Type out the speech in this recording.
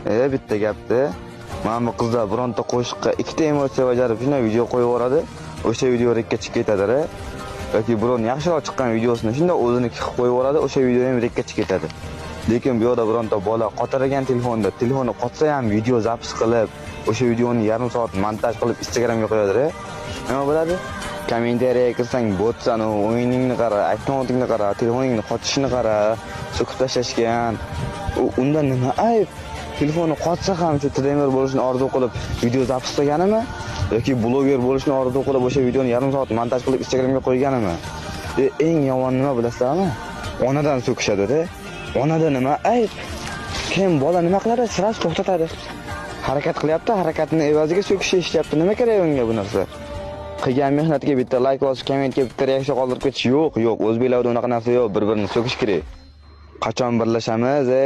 Bitta gapda mana bu qizlar bironta qo'shiqqa ikkita emotsiya bajarib shunday video qo'yib yuboradi. O'sha video rekka chiqib ketadi. Yoki biron yaxshiroq chiqqan videosini shunday o'zini qilib qo'yib yuboradi, o'sha video ham rekka chiqib ketadi. Lekin bu yerda bironta bola qotirgan telefoni qotsa ham video zapis qilib, o'sha videoni yarim soat montaj qilib Instagramga qo'yadi. Nima bo'ladi? Kommentariyaga kirsang, botsan, o'yiningni qara, akkauntingni qara, telefoningni qotishini qara, so'kib tashlashgan. Undan nima ayb? Telefoni qotsa ham shu trener bo'lishni orzu qilib video zapis qilganimi? Yoki bloger bo'lishni orzu qilib o'sha videoni yarim soat montaj qilib Instagramga qo'yganimi? Eng yomon nima bilasizlarmi? Onadan so'kishadi-da. Onada nima ayb? Kim bola nima qiladi? Siras to'xtatadi. Harakat qilyapti, harakatini evaziga so'kish eshityapti. Nima kerak unga bu narsa? Qilgan mehnatiga bitta like bosib, kommentga bitta reaksiya qoldirib ketish yo'q. O'zbeklarda unaqa narsa yo'q, bir-birini so'kish kerak. Qachon birlashamiz?